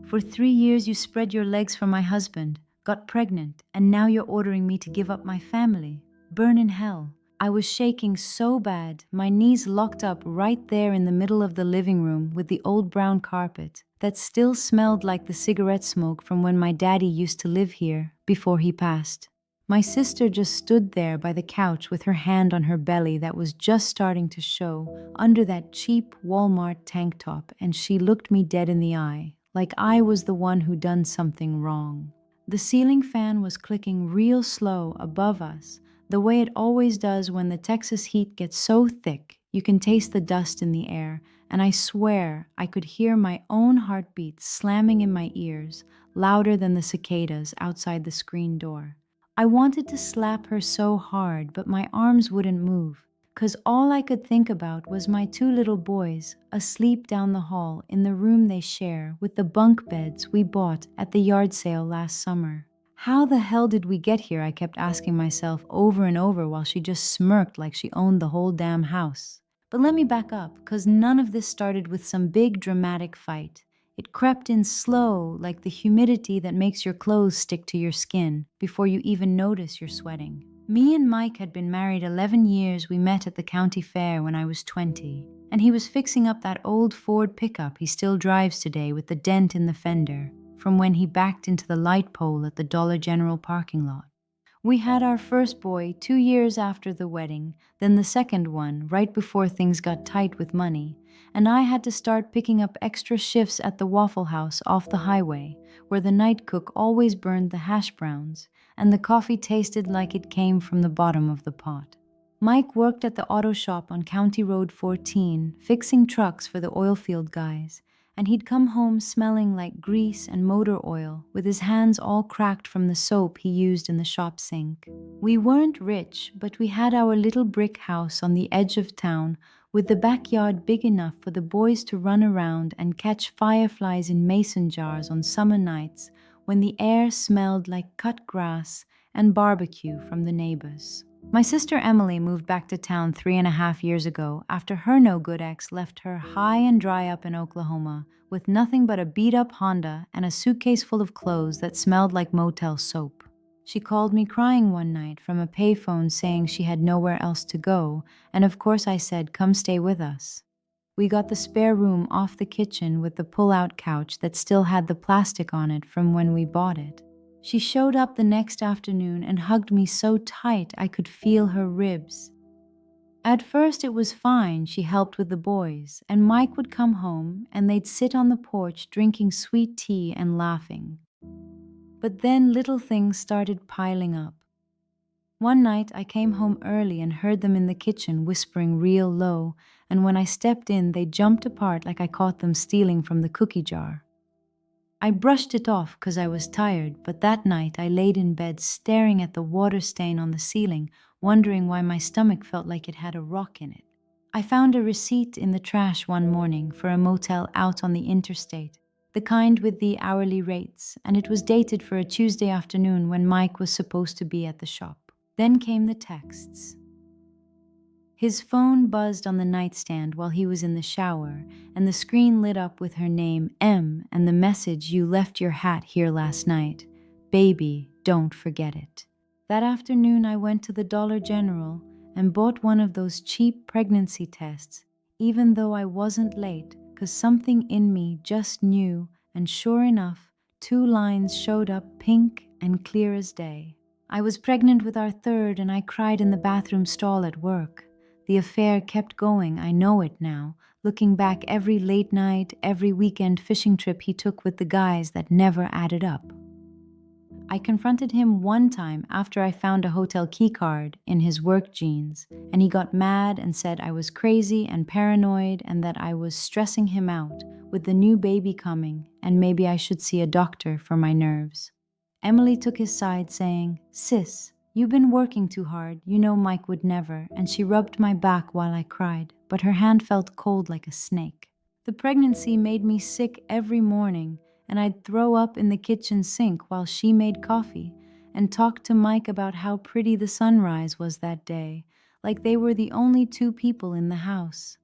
For 3 years you spread your legs for my husband, got pregnant, and now you're ordering me to give up my family. Burn in hell. I was shaking so bad, my knees locked up right there in the middle of the living room with the old brown carpet that still smelled like the cigarette smoke from when my daddy used to live here before he passed. My sister just stood there by the couch with her hand on her belly that was just starting to show under that cheap Walmart tank top, and she looked me dead in the eye, like I was the one who done something wrong. The ceiling fan was clicking real slow above us, the way it always does when the Texas heat gets so thick you can taste the dust in the air, and I swear I could hear my own heartbeat slamming in my ears, louder than the cicadas outside the screen door. I wanted to slap her so hard, but my arms wouldn't move, 'cause all I could think about was my 2 little boys asleep down the hall in the room they share with the bunk beds we bought at the yard sale last summer. How the hell did we get here? I kept asking myself over and over while she just smirked like she owned the whole damn house. But let me back up, 'cause none of this started with some big dramatic fight. It crept in slow, like the humidity that makes your clothes stick to your skin before you even notice you're sweating. Me and Mike had been married 11 years. We met at the county fair when I was 20, and he was fixing up that old Ford pickup he still drives today with the dent in the fender from when he backed into the light pole at the Dollar General parking lot. We had our first boy 2 years after the wedding, then the second one right before things got tight with money, and I had to start picking up extra shifts at the Waffle House off the highway, where the night cook always burned the hash browns, and the coffee tasted like it came from the bottom of the pot. Mike worked at the auto shop on County Road 14, fixing trucks for the oilfield guys, and he'd come home smelling like grease and motor oil, with his hands all cracked from the soap he used in the shop sink. We weren't rich, but we had our little brick house on the edge of town, with the backyard big enough for the boys to run around and catch fireflies in mason jars on summer nights when the air smelled like cut grass and barbecue from the neighbors. My sister Emily moved back to town 3.5 years ago after her no-good ex left her high and dry up in Oklahoma with nothing but a beat-up Honda and a suitcase full of clothes that smelled like motel soap. She called me crying one night from a payphone saying she had nowhere else to go, and of course I said, "Come stay with us." We got the spare room off the kitchen with the pull-out couch that still had the plastic on it from when we bought it. She showed up the next afternoon and hugged me so tight I could feel her ribs. At first it was fine. She helped with the boys, and Mike would come home and they'd sit on the porch drinking sweet tea and laughing. But then little things started piling up. One night I came home early and heard them in the kitchen whispering real low, and when I stepped in they jumped apart like I caught them stealing from the cookie jar. I brushed it off 'cause I was tired, but that night I laid in bed staring at the water stain on the ceiling, wondering why my stomach felt like it had a rock in it. I found a receipt in the trash one morning for a motel out on the interstate, the kind with the hourly rates, and it was dated for a Tuesday afternoon when Mike was supposed to be at the shop. Then came the texts. His phone buzzed on the nightstand while he was in the shower, and the screen lit up with her name, M, and the message, "You left your hat here last night. Baby, don't forget it." That afternoon I went to the Dollar General and bought one of those cheap pregnancy tests, even though I wasn't late, 'cause something in me just knew, and sure enough, 2 lines showed up pink and clear as day. I was pregnant with our third, and I cried in the bathroom stall at work. The affair kept going, I know it now, looking back every late night, every weekend fishing trip he took with the guys that never added up. I confronted him one time after I found a hotel keycard in his work jeans, and he got mad and said I was crazy and paranoid and that I was stressing him out with the new baby coming and maybe I should see a doctor for my nerves. Emily took his side saying, "Sis, you've been working too hard, you know Mike would never," and she rubbed my back while I cried, but her hand felt cold like a snake. The pregnancy made me sick every morning, and I'd throw up in the kitchen sink while she made coffee and talk to Mike about how pretty the sunrise was that day, like they were the only 2 people in the house.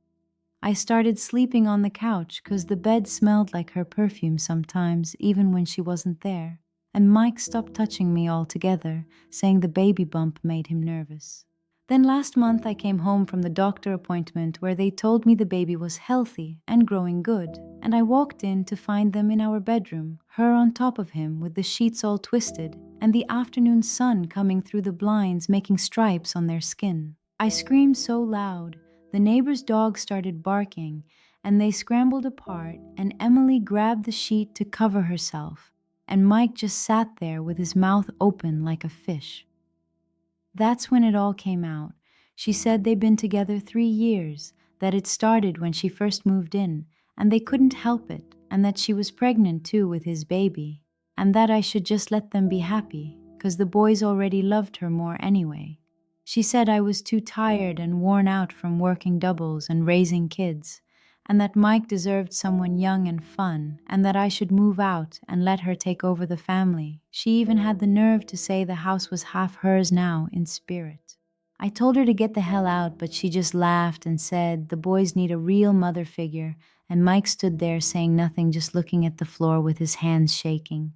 I started sleeping on the couch 'cause the bed smelled like her perfume sometimes, even when she wasn't there. And Mike stopped touching me altogether, saying the baby bump made him nervous. Then last month I came home from the doctor appointment where they told me the baby was healthy and growing good, and I walked in to find them in our bedroom, her on top of him with the sheets all twisted, and the afternoon sun coming through the blinds making stripes on their skin. I screamed so loud, the neighbor's dog started barking, and they scrambled apart, and Emily grabbed the sheet to cover herself, and Mike just sat there with his mouth open like a fish. That's when it all came out. She said they'd been together 3 years, that it started when she first moved in, and they couldn't help it, and that she was pregnant too with his baby, and that I should just let them be happy, 'cause the boys already loved her more anyway. She said I was too tired and worn out from working doubles and raising kids, and that Mike deserved someone young and fun, and that I should move out and let her take over the family. She even had the nerve to say the house was half hers now in spirit. I told her to get the hell out, but she just laughed and said the boys need a real mother figure, and Mike stood there saying nothing, just looking at the floor with his hands shaking.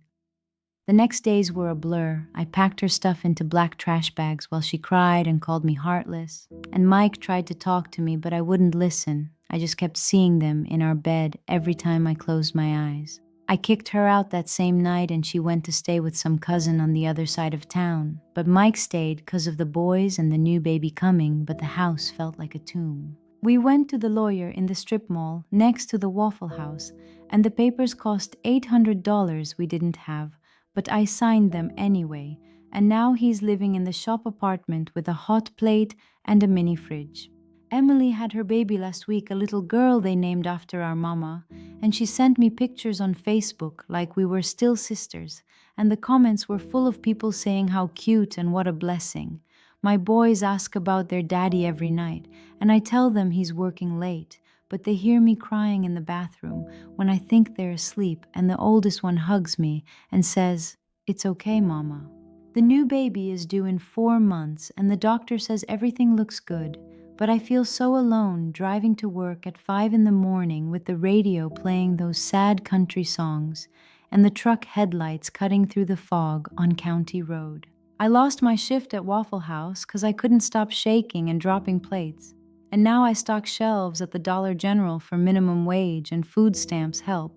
The next days were a blur. I packed her stuff into black trash bags while she cried and called me heartless. And Mike tried to talk to me, but I wouldn't listen. I just kept seeing them in our bed every time I closed my eyes. I kicked her out that same night and she went to stay with some cousin on the other side of town. But Mike stayed 'cause of the boys and the new baby coming, but the house felt like a tomb. We went to the lawyer in the strip mall next to the Waffle House, and the papers cost $800 we didn't have, but I signed them anyway, and now he's living in the shop apartment with a hot plate and a mini fridge. Emily had her baby last week, a little girl they named after our mama, and she sent me pictures on Facebook like we were still sisters, and the comments were full of people saying how cute and what a blessing. My boys ask about their daddy every night, and I tell them he's working late, but they hear me crying in the bathroom when I think they're asleep, and the oldest one hugs me and says, "It's okay, Mama." The new baby is due in 4 months, and the doctor says everything looks good, but I feel so alone driving to work at 5 in the morning with the radio playing those sad country songs and the truck headlights cutting through the fog on County Road. I lost my shift at Waffle House 'cause I couldn't stop shaking and dropping plates. And now I stock shelves at the Dollar General for minimum wage and food stamps help.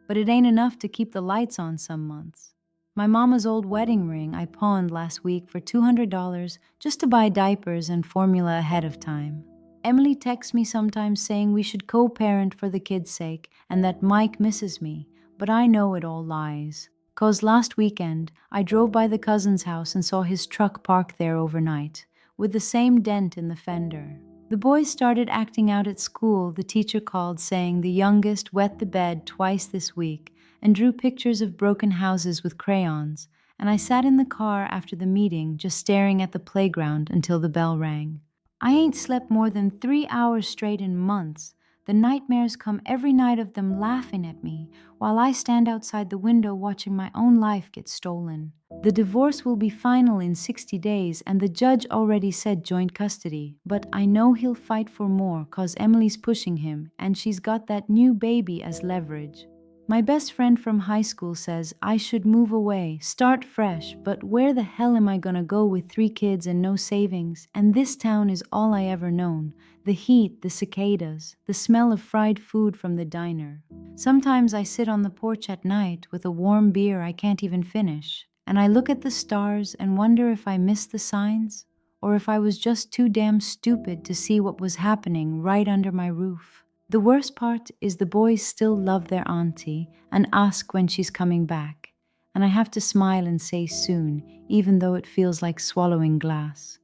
But it ain't enough to keep the lights on some months. My mama's old wedding ring I pawned last week for $200 just to buy diapers and formula ahead of time. Emily texts me sometimes saying we should co-parent for the kids' sake and that Mike misses me, but I know it all lies. 'Cause last weekend I drove by the cousin's house and saw his truck parked there overnight, with the same dent in the fender. The boys started acting out at school. The teacher called saying the youngest wet the bed twice this week and drew pictures of broken houses with crayons, and I sat in the car after the meeting just staring at the playground until the bell rang. I ain't slept more than 3 hours straight in months. The nightmares come every night of them laughing at me while I stand outside the window watching my own life get stolen. The divorce will be final in 60 days and the judge already said joint custody, but I know he'll fight for more 'cause Emily's pushing him and she's got that new baby as leverage. My best friend from high school says I should move away, start fresh, but where the hell am I gonna go with 3 kids and no savings? And this town is all I ever known. The heat, the cicadas, the smell of fried food from the diner. Sometimes I sit on the porch at night with a warm beer I can't even finish, and I look at the stars and wonder if I missed the signs, or if I was just too damn stupid to see what was happening right under my roof. The worst part is the boys still love their auntie and ask when she's coming back, and I have to smile and say soon, even though it feels like swallowing glass.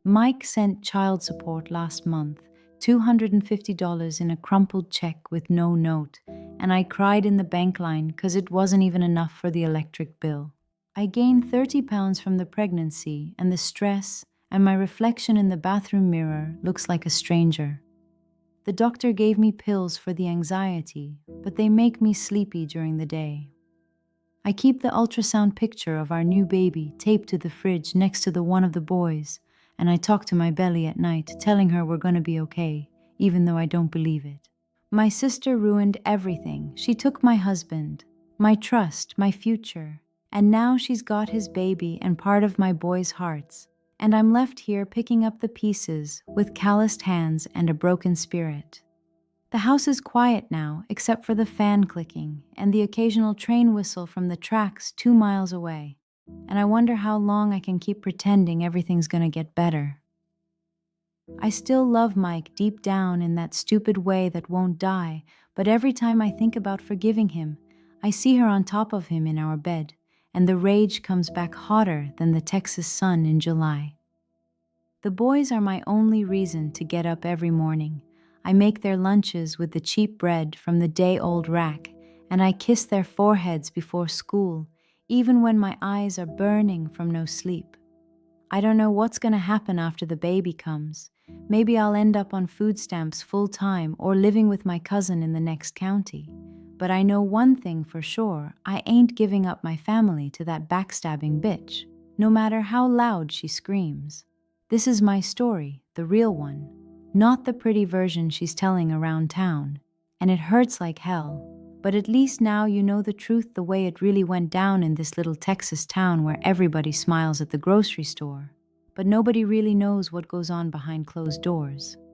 Mike sent child support last month, $250 in a crumpled check with no note, and I cried in the bank line 'cause it wasn't even enough for the electric bill. I gained 30 pounds from the pregnancy and the stress, and my reflection in the bathroom mirror looks like a stranger. The doctor gave me pills for the anxiety, but they make me sleepy during the day. I keep the ultrasound picture of our new baby taped to the fridge next to the one of the boys, and I talk to my belly at night, telling her we're going to be okay, even though I don't believe it. My sister ruined everything. She took my husband, my trust, my future, and now she's got his baby and part of my boy's hearts. And I'm left here picking up the pieces with calloused hands and a broken spirit. The house is quiet now, except for the fan clicking and the occasional train whistle from the tracks 2 miles away. And I wonder how long I can keep pretending everything's gonna get better. I still love Mike deep down in that stupid way that won't die, but every time I think about forgiving him, I see her on top of him in our bed, and the rage comes back hotter than the Texas sun in July. The boys are my only reason to get up every morning. I make their lunches with the cheap bread from the day-old rack, and I kiss their foreheads before school, even when my eyes are burning from no sleep. I don't know what's going to happen after the baby comes. Maybe I'll end up on food stamps full-time or living with my cousin in the next county. But I know one thing for sure, I ain't giving up my family to that backstabbing bitch, no matter how loud she screams. This is my story, the real one, not the pretty version she's telling around town. And it hurts like hell. But at least now you know the truth the way it really went down in this little Texas town where everybody smiles at the grocery store. But nobody really knows what goes on behind closed doors.